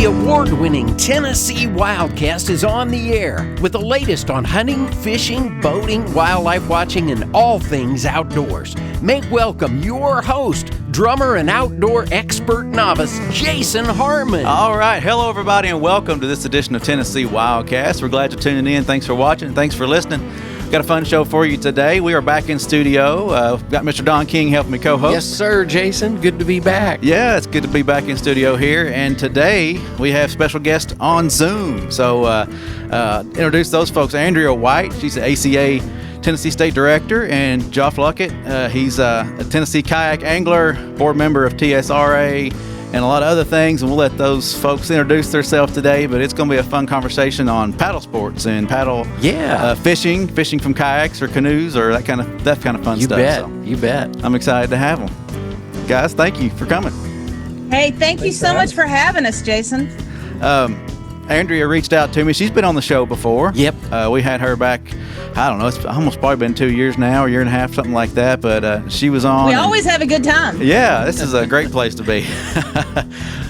The award-winning Tennessee Wildcast is on the air with the latest on hunting, fishing, boating, wildlife watching, and all things outdoors. Make welcome your host, drummer and outdoor expert novice, Jason Harmon. All right. Hello, everybody, and welcome to this edition of Tennessee Wildcast. We're glad you're tuning in. Thanks for watching. Thanks for listening. Got a fun show for you today. We are back in studio. Got Mr. Don King helping me co-host. Yes, sir, Jason. Good to be back. Yeah, it's good to be back in studio here. And today we have special guests on Zoom. So introduce those folks. Andrea White, she's the ACA Tennessee State Director, and Geoff Luckett. He's a Tennessee kayak angler, board member of TSRA, and a lot of other things, and we'll let those folks introduce themselves today, but it's going to be a fun conversation on paddle sports and fishing from kayaks or canoes or that kind of fun stuff. You bet. I'm excited to have them. Guys, thank you for coming. Hey, thank you so much for having us, Jason. Andrea reached out to me. She's been on the show before. Yep. We had her back, I don't know, it's almost probably been 2 years now, a year and a half, something like that. But she was on. We always have a good time. Yeah, this is a great place to be.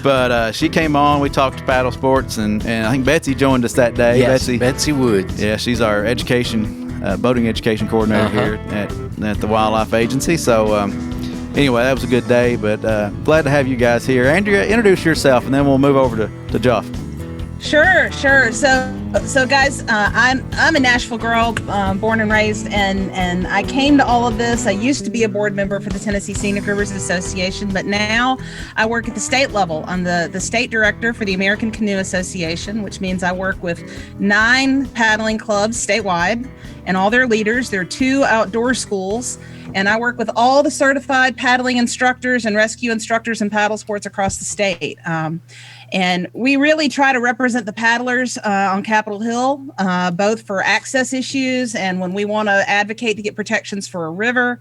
But she came on. We talked paddle sports, and I think Betsy joined us that day. Yes, Betsy Woods. Yeah, she's our boating education coordinator here at the Wildlife Agency. So anyway, that was a good day. But glad to have you guys here. Andrea, introduce yourself, and then we'll move over to Geoff. Sure. So guys, I'm a Nashville girl, born and raised, and I came to all of this. I used to be a board member for the Tennessee Scenic Rivers Association, but now I work at the state level. I'm the state director for the American Canoe Association, which means I work with 9 paddling clubs statewide and all their leaders. There are 2 outdoor schools, and I work with all the certified paddling instructors and rescue instructors in paddle sports across the state. And we really try to represent the paddlers on Capitol Hill, both for access issues and when we want to advocate to get protections for a river.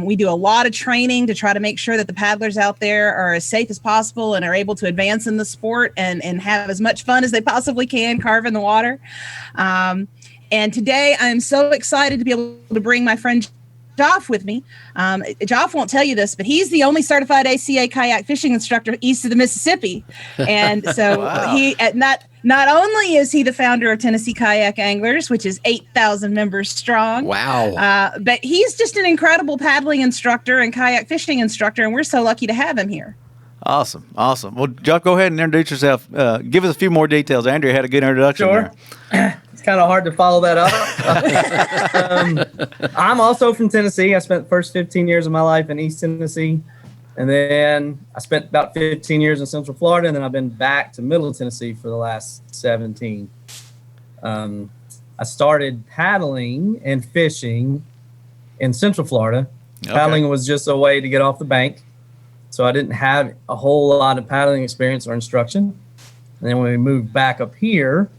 We do a lot of training to try to make sure that the paddlers out there are as safe as possible and are able to advance in the sport and have as much fun as they possibly can carving the water. And today I'm so excited to be able to bring my friend Geoff with me. Geoff won't tell you this, but he's the only certified ACA kayak fishing instructor east of the Mississippi. And so Wow. he not only is he the founder of Tennessee Kayak Anglers, which is 8,000 members strong. Wow. But he's just an incredible paddling instructor and kayak fishing instructor, and we're so lucky to have him here. Awesome. Well, Geoff, go ahead and introduce yourself. Give us a few more details. Andrea had a good introduction there. It's kind of hard to follow that up. I'm also from Tennessee. I spent the first 15 years of my life in East Tennessee. And then I spent about 15 years in Central Florida. And then I've been back to Middle Tennessee for the last 17. I started paddling and fishing in Central Florida. Okay. Paddling was just a way to get off the bank. So I didn't have a whole lot of paddling experience or instruction. And then when we moved back up here,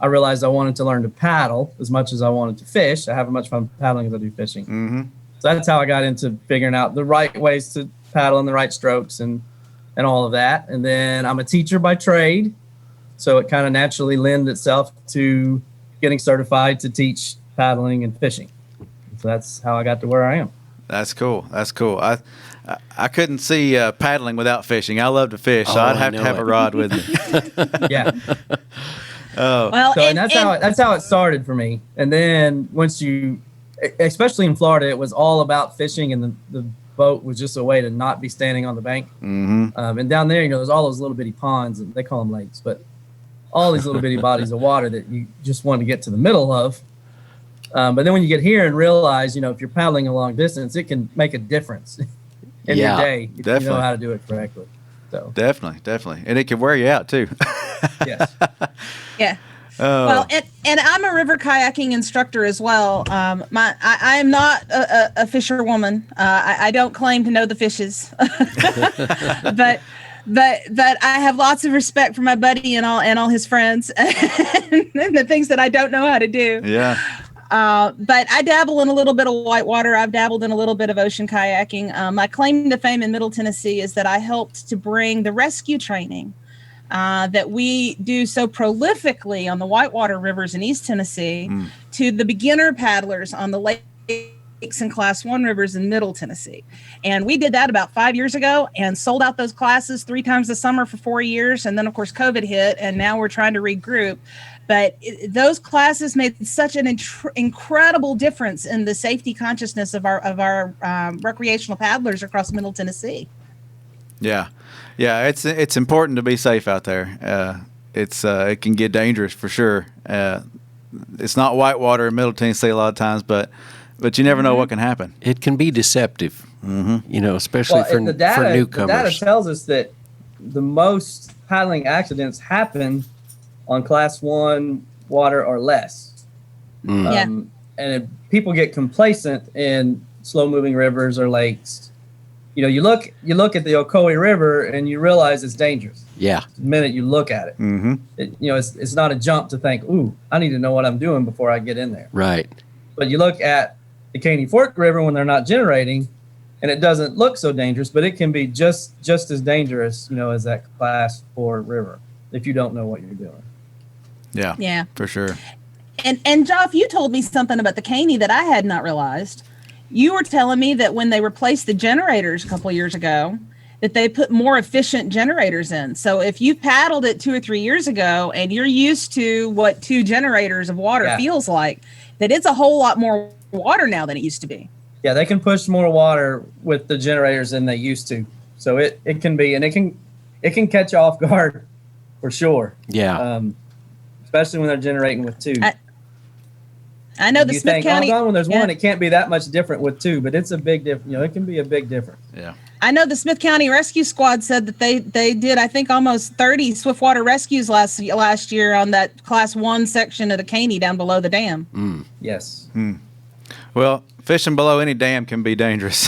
I realized I wanted to learn to paddle as much as I wanted to fish. I have as much fun paddling as I do fishing. Mm-hmm. So that's how I got into figuring out the right ways to paddle and the right strokes and all of that. And then I'm a teacher by trade. So it kind of naturally lends itself to getting certified to teach paddling and fishing. So that's how I got to where I am. That's cool. I couldn't see paddling without fishing. I love to fish, so I'd have to have a rod with me. Yeah. Well, so, and that's how it started for me. And then once especially in Florida, it was all about fishing, and the boat was just a way to not be standing on the bank. Mm-hmm. And down there, there's all those little bitty ponds, and they call them lakes, but all these little bitty bodies of water that you just want to get to the middle of. But then when you get here and realize, if you're paddling a long distance, it can make a difference in your day if you know how to do it correctly. So definitely, and it can wear you out too. Yes. Yeah. Well, and I'm a river kayaking instructor as well. I am not a fisherwoman. I don't claim to know the fishes, but I have lots of respect for my buddy and all his friends and the things that I don't know how to do. Yeah. But I dabble in a little bit of whitewater. I've dabbled in a little bit of ocean kayaking. My claim to fame in Middle Tennessee is that I helped to bring the rescue training that we do so prolifically on the whitewater rivers in East Tennessee to the beginner paddlers on the Lake and Class 1 rivers in Middle Tennessee. And we did that about 5 years ago and sold out those classes 3 times a summer for 4 years. And then, of course, COVID hit, and now we're trying to regroup. But those classes made such an incredible difference in the safety consciousness of our recreational paddlers across Middle Tennessee. Yeah, it's important to be safe out there. It can get dangerous for sure. It's not whitewater in Middle Tennessee a lot of times, but you never know what can happen. It can be deceptive, especially for newcomers. The data tells us that the most paddling accidents happen on Class 1 water or less. And if people get complacent in slow-moving rivers or lakes, you look at the Ocoee River and you realize it's dangerous. Yeah. The minute you look at it, it's not a jump to think, ooh, I need to know what I'm doing before I get in there. Right. But you look at the Caney Fork River when they're not generating, and it doesn't look so dangerous, but it can be just as dangerous, as that Class 4 river if you don't know what you're doing. Yeah, for sure. And Geoff, you told me something about the Caney that I had not realized. You were telling me that when they replaced the generators a couple of years ago, that they put more efficient generators in. So if you paddled it 2 or 3 years ago and you're used to what 2 generators of water feels like, that it's a whole lot more water now than it used to be. Yeah, they can push more water with the generators than they used to. So it can be, and it can catch you off guard for sure. Yeah. Especially when they're generating with 2. I know the Smith County. When there's 1, it can't be that much different with 2, but it's a big difference. It can be a big difference. Yeah. I know the Smith County Rescue Squad said that they did, I think, almost 30 swiftwater rescues last year on that Class 1 section of the Caney down below the dam. Yes. Well, fishing below any dam can be dangerous.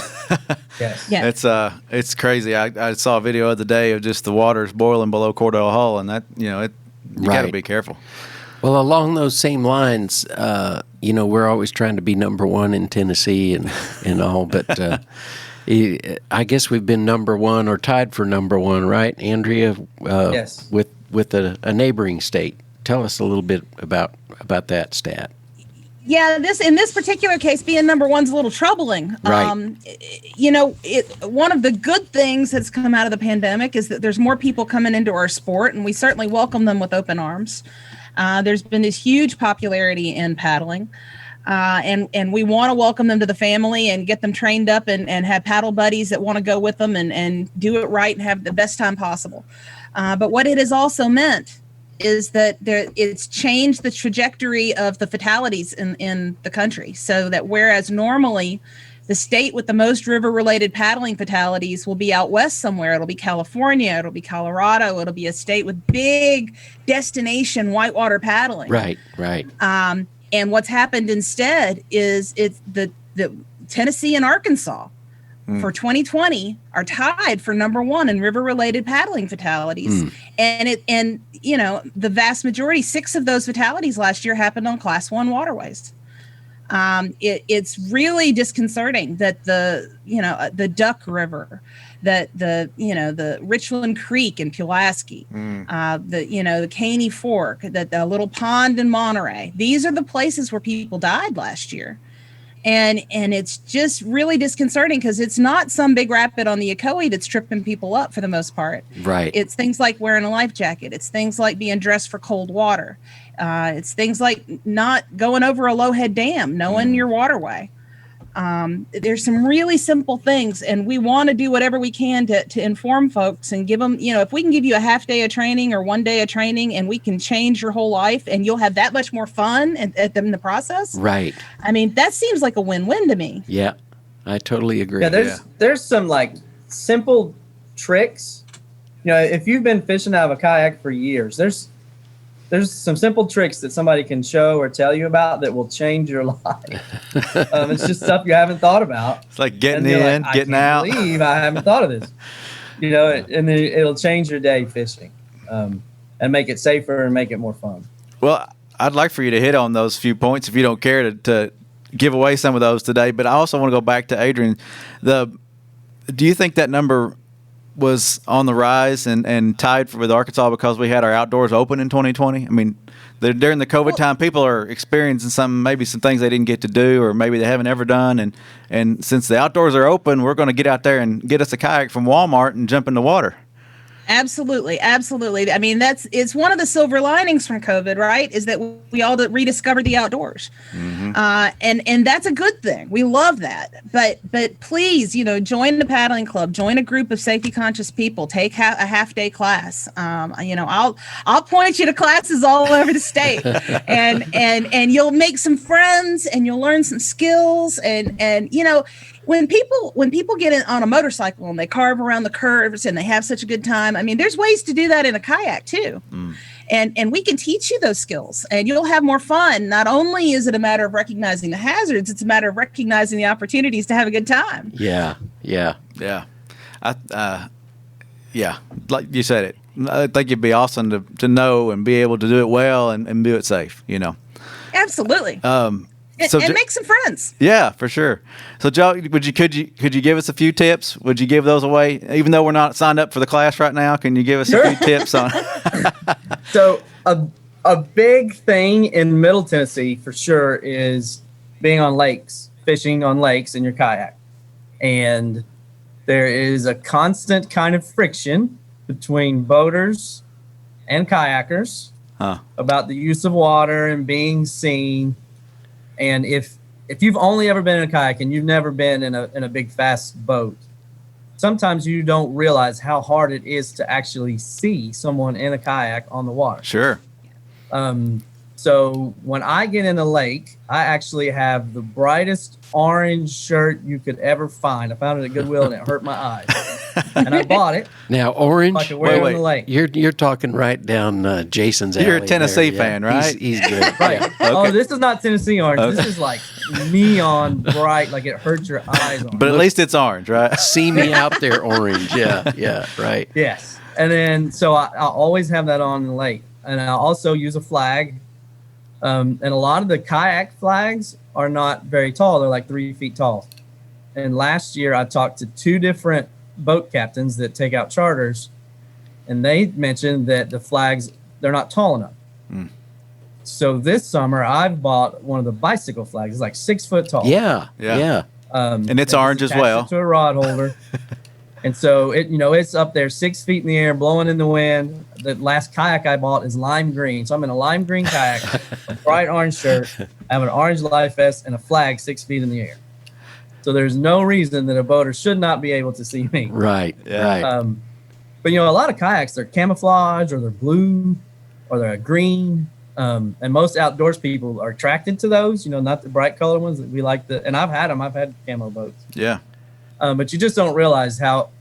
Yes. Yeah. It's crazy. I saw a video of the day of just the waters boiling below Cordell Hull, and that you got to be careful. Well, along those same lines, we're always trying to be number 1 in Tennessee and all, but I guess we've been number 1 or tied for number 1, right, Andrea? Yes. With a neighboring state. Tell us a little bit about that stat. Yeah, in this particular case, being number 1's a little troubling. Right. One of the good things that's come out of the pandemic is that there's more people coming into our sport, and we certainly welcome them with open arms. There's been this huge popularity in paddling, and we want to welcome them to the family and get them trained up and have paddle buddies that want to go with them and do it right and have the best time possible. But what it has also meant is that it's changed the trajectory of the fatalities in the country, so that whereas normally the state with the most river-related paddling fatalities will be out west somewhere. It'll be California. It'll be Colorado. It'll be a state with big destination whitewater paddling. Right. And what's happened instead is it's the Tennessee and Arkansas for 2020 are tied for number 1 in river-related paddling fatalities. And the vast majority, 6 of those fatalities last year happened on Class 1 waterways. It's really disconcerting that the Duck River, that the Richland Creek in Pulaski, the Caney Fork, that the little pond in Monterey. These are the places where people died last year. And it's just really disconcerting because it's not some big rapid on the Ocoee that's tripping people up for the most part. Right. It's things like wearing a life jacket. It's things like being dressed for cold water. It's things like not going over a low head dam, knowing your waterway. There's some really simple things, and we want to do whatever we can to inform folks and give them, if we can give you a half day of training or 1 day of training and we can change your whole life and you'll have that much more fun in the process. Right. I mean, that seems like a win-win to me. Yeah, I totally agree. Yeah, there's some like simple tricks. If you've been fishing out of a kayak for years, there's some simple tricks that somebody can show or tell you about that will change your life. It's just stuff you haven't thought about. It's like getting in, getting out. I can't believe I haven't thought of this. And then it'll change your day fishing, and make it safer and make it more fun. Well, I'd like for you to hit on those few points if you don't care to give away some of those today. But I also want to go back to Adrian. Do you think that number was on the rise and tied with Arkansas because we had our outdoors open in 2020? I mean, during the COVID time, people are experiencing maybe some things they didn't get to do, or maybe they haven't ever done. And since the outdoors are open, we're going to get out there and get us a kayak from Walmart and jump in the water. Absolutely. I mean, it's one of the silver linings from COVID, right? Is that we all rediscovered the outdoors, and that's a good thing. We love that. But please, join the paddling club, join a group of safety conscious people, take a half day class. I'll point you to classes all over the state, and you'll make some friends and you'll learn some skills, and when people get in on a motorcycle and they carve around the curves and they have such a good time, I mean, there's ways to do that in a kayak too. And we can teach you those skills and you'll have more fun. Not only is it a matter of recognizing the hazards, it's a matter of recognizing the opportunities to have a good time. Yeah. Like you said it. I think it'd be awesome to know and be able to do it well and do it safe, Absolutely. And make some friends. Yeah, for sure. So, Joe, could you give us a few tips? Would you give those away, even though we're not signed up for the class right now? Can you give us a few tips on? So, a big thing in Middle Tennessee for sure is being on lakes, fishing on lakes in your kayak, and there is a constant kind of friction between boaters and kayakers about the use of water and being seen. And if you've only ever been in a kayak and you've never been in a big fast boat, sometimes you don't realize how hard it is to actually see someone in a kayak on the water. Sure. So when I get in a lake, I actually have the brightest orange shirt you could ever find. I found it at Goodwill and it hurt my eyes. And I bought it. Now, orange. I could wear it on the lake. You're talking right down Jason's alley. You're a Tennessee there. fan, right? He's good. Right. Okay. Oh, this is not Tennessee orange. Okay. This is like neon bright, like it hurts your eyes. But at least it's orange, right? See me out there, orange. Yeah, right. Yes. And then, so I always have that on in the lake. And I also use a flag. And a lot of the kayak flags are not very tall. They're like 3 feet tall. And last year I talked to 2 different boat captains that take out charters, and they mentioned that the flags, they're not tall enough. So this summer I've bought one of the bicycle flags. It's like 6 foot tall. Yeah. And it's orange as well. To a rod holder. And so it's up there 6 feet in the air, blowing in the wind. The last kayak I bought is lime green. So I'm in a lime green kayak, a bright orange shirt, I have an orange life vest, and a flag 6 feet in the air. So there's no reason that a boater should not be able to see me. Right. But a lot of kayaks, they're camouflage, or they're blue, or they're green. And most outdoors people are attracted to those, not the bright color ones that we like. And I've had them. I've had camo boats. Yeah. But you just don't realize how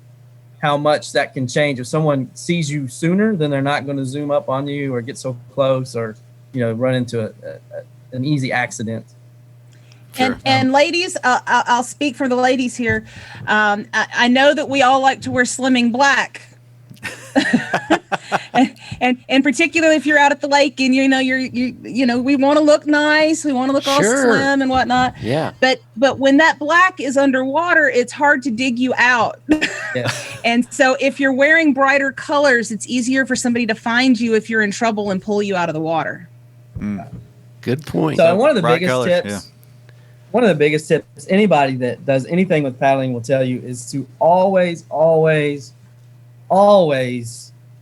much that can change. If someone sees you sooner, then they're not going to zoom up on you or get so close, or run into an easy accident. Sure. And ladies, I'll speak for the ladies here. I know that we all like to wear slimming black. and particularly if you're out at the lake and we want to look nice, we want to look all slim and whatnot. Yeah. But when that black is underwater, it's hard to dig you out. Yes. And so if you're wearing brighter colors, it's easier for somebody to find you if you're in trouble and pull you out of the water. Good point. So one of the Bright biggest colors, tips. yeah. One of the biggest tips anybody that does anything with paddling will tell you is to always,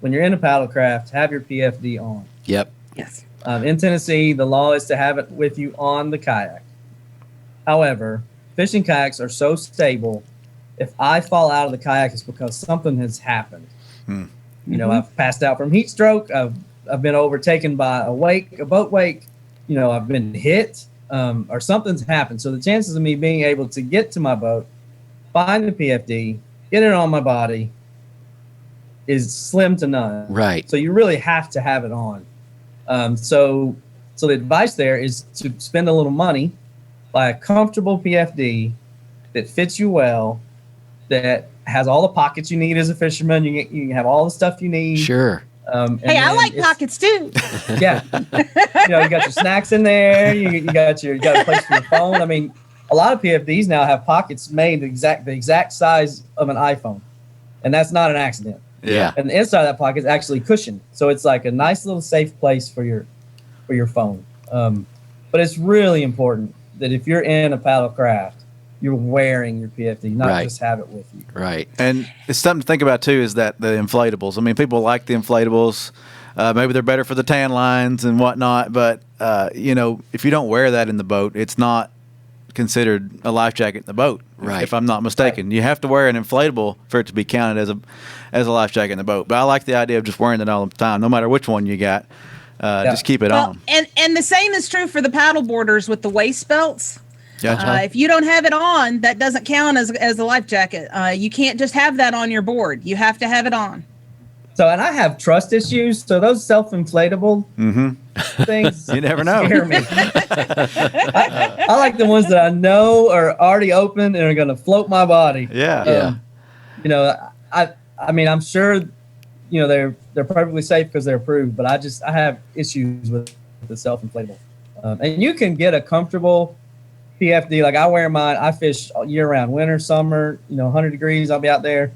when you're in a paddlecraft, have your PFD on. Yep. Yes. In Tennessee, the law is to have it with you on the kayak. However, fishing kayaks are so stable. If I fall out of the kayak, it's because something has happened. I've passed out from heat stroke. I've been overtaken by a boat wake. I've been hit. Or something's happened. So the chances of me being able to get to my boat, find the PFD, get it on my body is slim to none. Right. So you really have to have it on. So the advice there is to spend a little money, buy a comfortable PFD that fits you well, that has all the pockets you need as a fisherman. You can have all the stuff you need. Sure. Hey, I like pockets too. Yeah. You got your snacks in there. You got a place for your phone. I mean, a lot of PFDs now have pockets made the exact size of an iPhone. and that's not an accident. Yeah. And the inside of that pocket is actually cushioned, so it's like a nice little safe place for your phone. But it's really important that if you're in a paddlecraft, you're wearing your PFD, not just have it with you. Right. And it's something to think about too, is that the inflatables. I mean, people like the inflatables. Maybe they're better for the tan lines and whatnot, but if you don't wear that in the boat, it's not considered a life jacket in the boat. Right. If I'm not mistaken, you have to wear an inflatable for it to be counted as a life jacket in the boat. But I like the idea of just wearing it all the time, no matter which one you got. Just keep it on. And the same is true for the paddle boarders with the waist belts. Gotcha. If you don't have it on, that doesn't count as a life jacket. You can't just have that on your board. You have to have it on. So, and I have trust issues. So those self-inflatable things, You never know. scare me. I like the ones that I know are already open and are going to float my body. Yeah. I mean, I'm sure, they're perfectly safe because they're approved, but I have issues with the self-inflatable. And you can get a comfortable PFD. Like I wear mine. I fish year round, winter, summer, 100 degrees. I'll be out there,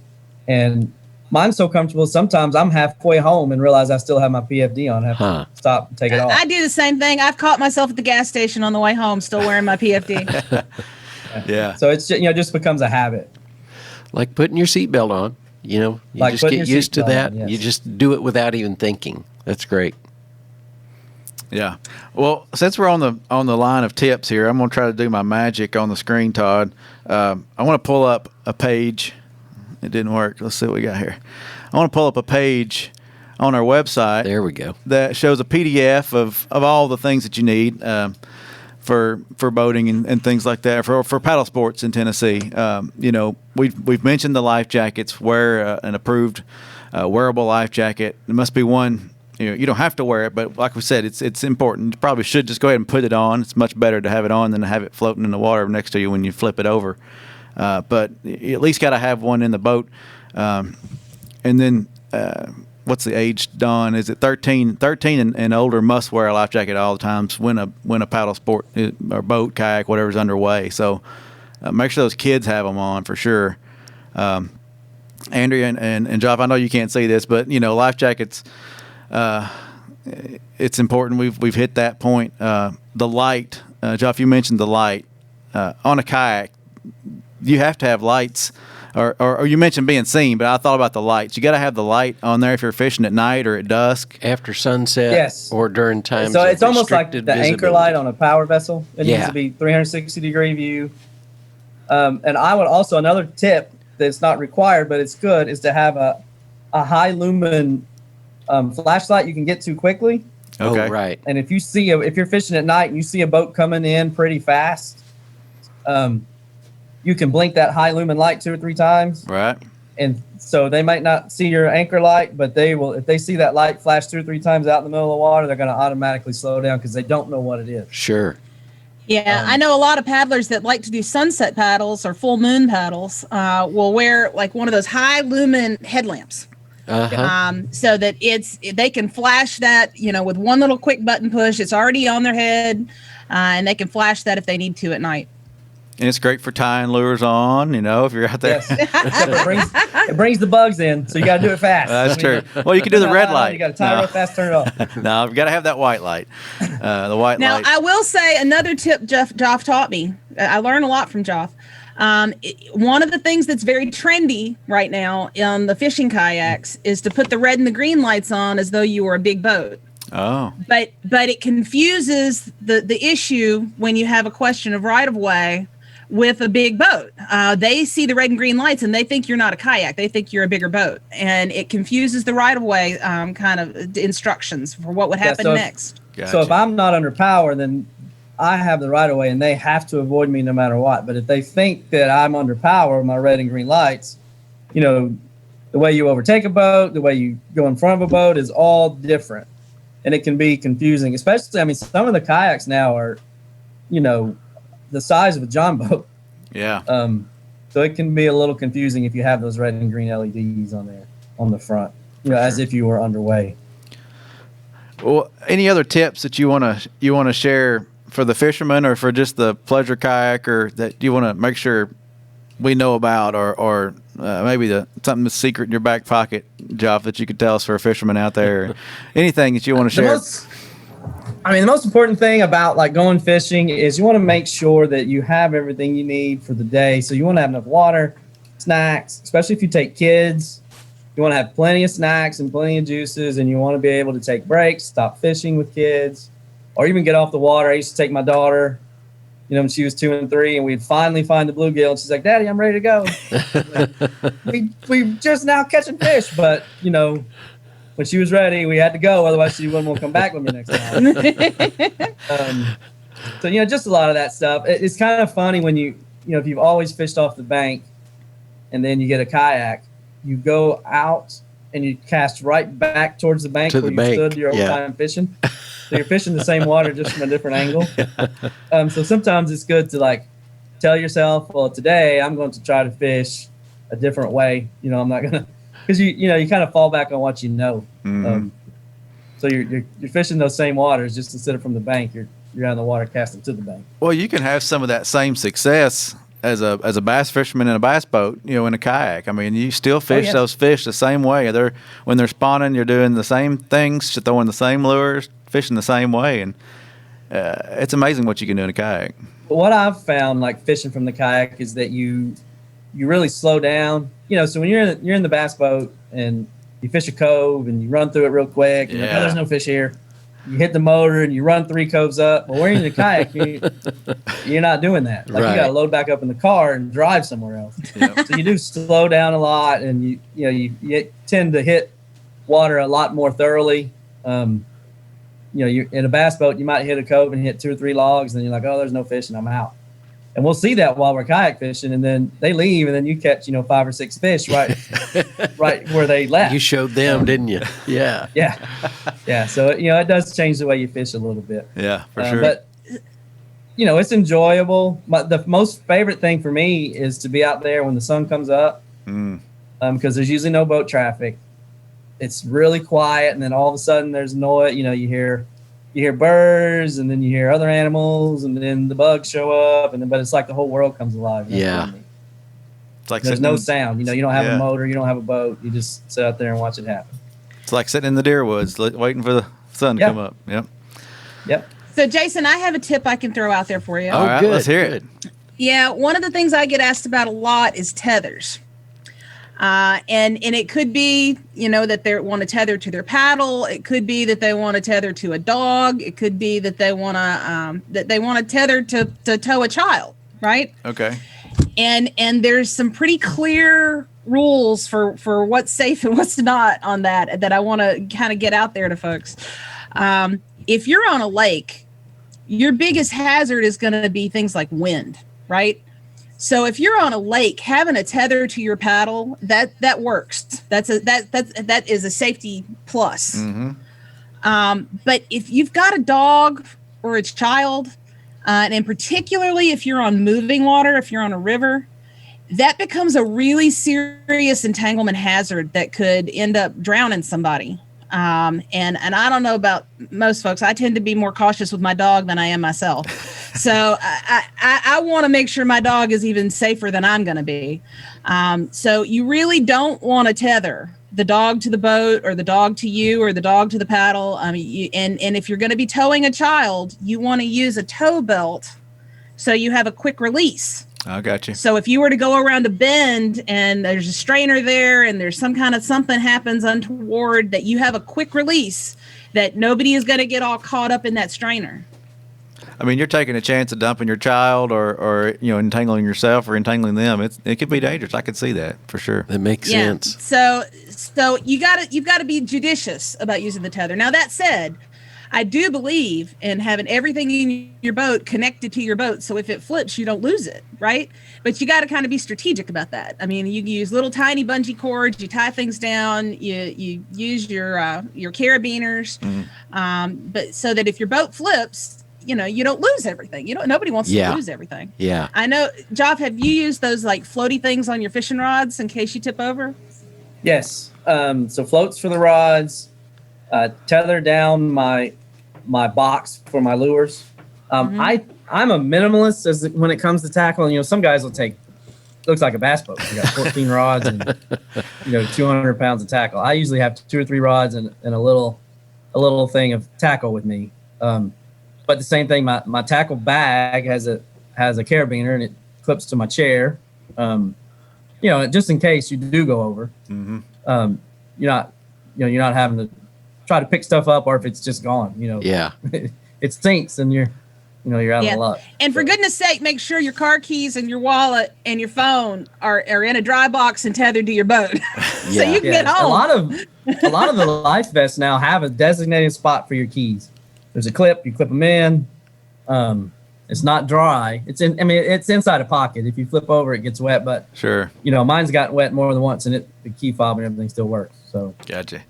and mine's so comfortable. Sometimes I'm halfway home and realize I still have my PFD on. I have to stop and take it off. I do the same thing. I've caught myself at the gas station on the way home, still wearing my PFD. Yeah. So it's just becomes a habit. Like putting your seatbelt on. You Like just putting get your used to seatbelt that. on, yes. You just do it without even thinking. That's great. Yeah. Well, since we're on the line of tips here, I'm going to try to do my magic on the screen, Todd. I want to pull up a page. It didn't work. Let's see what we got here. I want to pull up a page on our website. There we go. That shows a PDF of all the things that you need for boating and things like that, for Paddlesports in Tennessee. We've mentioned the life jackets. Wear an approved wearable life jacket. It must be one. You don't have to wear it, but like we said, it's important. You probably should just go ahead and put it on. It's much better to have it on than to have it floating in the water next to you when you flip it over. But you at least got to have one in the boat. And then what's the age, Don? Is it 13? 13 and older must wear a life jacket all the times when a paddle sport or boat, kayak, whatever's underway. So make sure those kids have them on for sure. Andrea and Geoff, I know you can't see this, but life jackets. It's important. We've hit that point. The light, Geoff, you mentioned the light on a kayak. You have to have lights, or you mentioned being seen, but I thought about the lights. You got to have the light on there if you're fishing at night or at dusk, After sunset, Yes. or during times. So of it's almost like restricted the anchor visibility. light on a power vessel. It needs Yeah. to be 360-degree view. And I would also, another tip that's not required, but it's good, is to have a high lumen flashlight you can get to quickly. Okay. Oh, right. And if you're fishing at night and you see a boat coming in pretty fast, you can blink that high lumen light 2 or 3 times. right? And so they might not see your anchor light, but they will. If they see that light flash 2 or 3 times out in the middle of the water, they're going to automatically slow down because they don't know what it is. Sure. Yeah, I know a lot of paddlers that like to do sunset paddles or full moon paddles will wear like one of those high lumen headlamps. So that they can flash that, with one little quick button push. It's already on their head, and they can flash that if they need to at night. And it's great for tying lures on. If you're out there. Yes. It brings the bugs in, so you got to do it fast. That's true. Well, you can do the red light. You got to tie it real fast, turn it off. No, you've got to have that white light. The white Now, light. I will say another tip Geoff taught me. I learned a lot from Geoff. One of the things that's very trendy right now on the fishing kayaks is to put the red and the green lights on as though you were a big boat. Oh. But it confuses the issue when you have a question of right of way with a big boat. They see the red and green lights and they think you're not a kayak. They think you're a bigger boat, and it confuses the right of way kind of instructions for what would happen next. Gotcha. So if I'm not under power, then I have the right of way and they have to avoid me no matter what. But if they think that I'm under power with my red and green lights, the way you overtake a boat, the way you go in front of a boat is all different. And it can be confusing, especially, some of the kayaks now are, the size of a John boat. Yeah. So it can be a little confusing if you have those red and green LEDs on there, on the front, as if you were underway. Well, any other tips that you want to share for the fishermen or for just the pleasure kayaker that you want to make sure we know about or maybe something that's secret in your back pocket, Geoff, that you could tell us for a fisherman out there? Anything that you want to share? The most important thing about like going fishing is you want to make sure that you have everything you need for the day. So you want to have enough water, snacks, especially if you take kids. You want to have plenty of snacks and plenty of juices, and you want to be able to take breaks, stop fishing with kids, or even get off the water. I used to take my daughter, when she was 2 and 3, and we'd finally find the bluegill, and she's like, "Daddy, I'm ready to go." we just now catching fish, but when she was ready, we had to go. Otherwise, she wouldn't come back with me next time. So just a lot of that stuff. It's kind of funny when if you've always fished off the bank, and then you get a kayak, you go out and you cast right back towards the bank where you stood your whole time fishing. So you're fishing the same water just from a different angle. So sometimes it's good to like tell yourself, well, today I'm going to try to fish a different way. I'm not going to, because you kind of fall back on what you know. Mm-hmm. So you're fishing those same waters, just instead of from the bank, you're out in the water casting to the bank. Well, you can have some of that same success as a bass fisherman in a bass boat, in a kayak. You still fish those fish the same way. When they're spawning, you're doing the same things, throwing the same lures, fishing the same way, and it's amazing what you can do in a kayak. What I've found, like fishing from the kayak, is that you really slow down. So when you're in the bass boat and you fish a cove and you run through it real quick, and there's no fish here. You hit the motor and you run 3 coves up. Well, when you're in a kayak, you're not doing that. Like you got to load back up in the car and drive somewhere else. Yep. So you do slow down a lot, and you tend to hit water a lot more thoroughly. You're in a bass boat, you might hit a cove and hit 2 or 3 logs, and then you're like, oh, there's no fish, and I'm out. And we'll see that while we're kayak fishing, and then they leave, and then you catch 5 or 6 fish right where they left. You showed them, didn't you? Yeah. Yeah. So it does change the way you fish a little bit. Yeah, for sure. But it's enjoyable. The most favorite thing for me is to be out there when the sun comes up, because there's usually no boat traffic. It's really quiet, and then all of a sudden there's noise. You hear birds, and then you hear other animals, and then the bugs show up, but it's like the whole world comes alive. Yeah. It's like there's no sound. You don't have a motor, you don't have a boat. You just sit out there and watch it happen. It's like sitting in the deer woods, waiting for the sun to come up. Yep. So, Jason, I have a tip I can throw out there for you. All right, let's hear it. Yeah, one of the things I get asked about a lot is tethers. And it could be, that they want to tether to their paddle. It could be that they want to tether to a dog. It could be that they want to tether to tow a child, right? Okay. And there's some pretty clear rules for what's safe and what's not on that I want to kind of get out there to folks. If you're on a lake, your biggest hazard is going to be things like wind, right? So if you're on a lake, having a tether to your paddle, that works. That is a safety plus. Mm-hmm. But if you've got a dog or a child, and particularly if you're on moving water, if you're on a river, that becomes a really serious entanglement hazard that could end up drowning somebody. And I don't know about most folks. I tend to be more cautious with my dog than I am myself. So I want to make sure my dog is even safer than I'm going to be. So you really don't want to tether the dog to the boat or the dog to you or the dog to the paddle. And if you're going to be towing a child, you want to use a tow belt so you have a quick release. I got you. So if you were to go around a bend and there's a strainer there and there's some kind of something happens untoward, that you have a quick release, that nobody is going to get all caught up in that strainer. You're taking a chance of dumping your child or entangling yourself or entangling them. It could be dangerous. I could see that for sure. That makes sense. So you've got to be judicious about using the tether. Now, that said, I do believe in having everything in your boat connected to your boat, so if it flips, you don't lose it, right? But you got to kind of be strategic about that. You use little tiny bungee cords, you tie things down, you use your carabiners, but so that if your boat flips, you don't lose everything. Nobody wants to lose everything. Yeah. I know, Geoff, have you used those like floaty things on your fishing rods in case you tip over? Yes. So floats for the rods, tether down my box for my lures. I'm a minimalist when it comes to tackle. Some guys will take looks like a bass boat. You got 14 rods and 200 pounds of tackle. I usually have 2 or 3 rods and a little thing of tackle with me. But the same thing, my tackle bag has a carabiner and it clips to my chair. Just in case you do go over. Mm-hmm. You're not having to try to pick stuff up, or if it's just gone. Yeah. It sinks and you're out of luck. And for goodness sake, make sure your car keys and your wallet and your phone are in a dry box and tethered to your boat, so you can get home. A lot of the life vests now have a designated spot for your keys. There's a clip, you clip them in. It's not dry. It's inside a pocket. If you flip over, it gets wet. But sure, mine's gotten wet more than once, and the key fob and everything still works. So gotcha.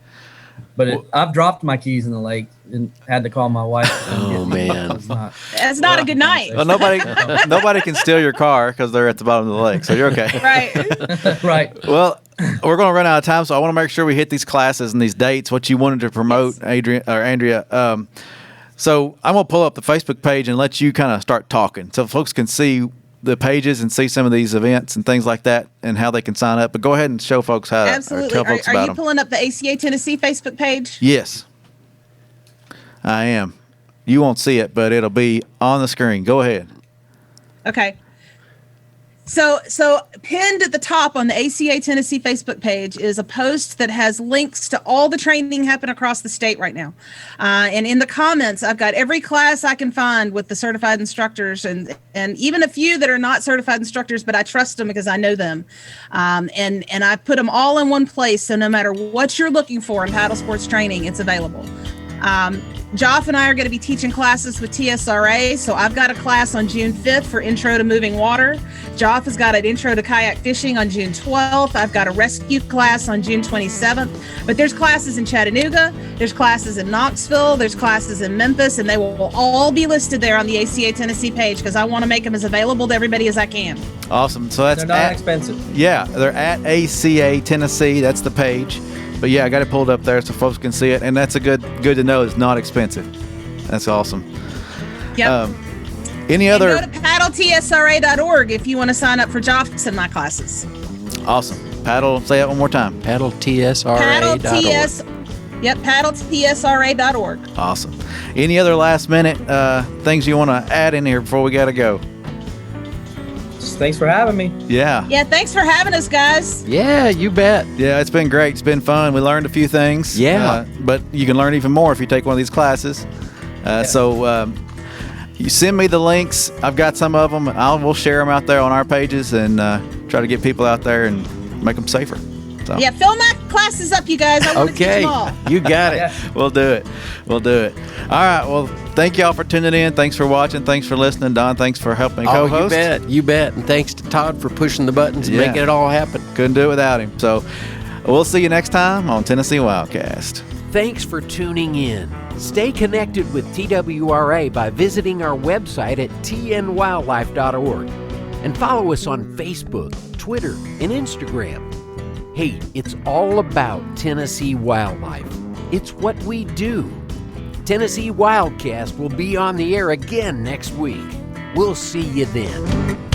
But I've dropped my keys in the lake and had to call my wife. Oh man, that's not a good night. Well, nobody can steal your car because they're at the bottom of the lake, so you're okay. Right. Right. Well, we're going to run out of time, so I want to make sure we hit these classes and these dates. What you wanted to promote, yes. Andrea. So I'm going to pull up the Facebook page and let you kind of start talking, so folks can see the pages and see some of these events and things like that and how they can sign up. But go ahead and show folks how Absolutely. to tell folks about them. Are you pulling up the ACA Tennessee Facebook page? Yes, I am. You won't see it, but it'll be on the screen. Go ahead. Okay. So pinned at the top on the ACA Tennessee Facebook page is a post that has links to all the training happening across the state right now. And in the comments, I've got every class I can find with the certified instructors and even a few that are not certified instructors, but I trust them because I know them. And I put them all in one place. So no matter what you're looking for in paddle sports training, it's available. Geoff and I are going to be teaching classes with TSRA. So I've got a class on June 5th for Intro to Moving Water. Geoff has got an Intro to Kayak Fishing on June 12th. I've got a rescue class on June 27th. But there's classes in Chattanooga. There's classes in Knoxville. There's classes in Memphis. And they will all be listed there on the ACA Tennessee page because I want to make them as available to everybody as I can. Awesome. So they're not expensive. Yeah, they're at ACA Tennessee. That's the page. But yeah, I got it pulled up there so folks can see it, and that's good to know. It's not expensive. That's awesome. Yep. Any other? Go to paddletsra.org if you want to sign up for Geoff's and my classes. Awesome. Say that one more time. paddletsra.org. paddletsra.org. Awesome. Any other last minute things you want to add in here before we got to go? Thanks for having me. Yeah. Yeah, thanks for having us, guys. Yeah, you bet. Yeah, it's been great. It's been fun. We learned a few things. Yeah. But you can learn even more if you take one of these classes. So you send me the links. I've got some of them. We'll share them out there on our pages and try to get people out there and make them safer. So. Yeah, fill my classes up, you guys. I want to teach them all. You got it. Yeah. We'll do it. All right. Well, thank y'all for tuning in. Thanks for watching. Thanks for listening. Don, thanks for helping co-host. You bet. And thanks to Todd for pushing the buttons and making it all happen. Couldn't do it without him. So we'll see you next time on Tennessee Wildcast. Thanks for tuning in. Stay connected with TWRA by visiting our website at tnwildlife.org and follow us on Facebook, Twitter, and Instagram. Hey, it's all about Tennessee wildlife. It's what we do. Tennessee Wildcast will be on the air again next week. We'll see you then.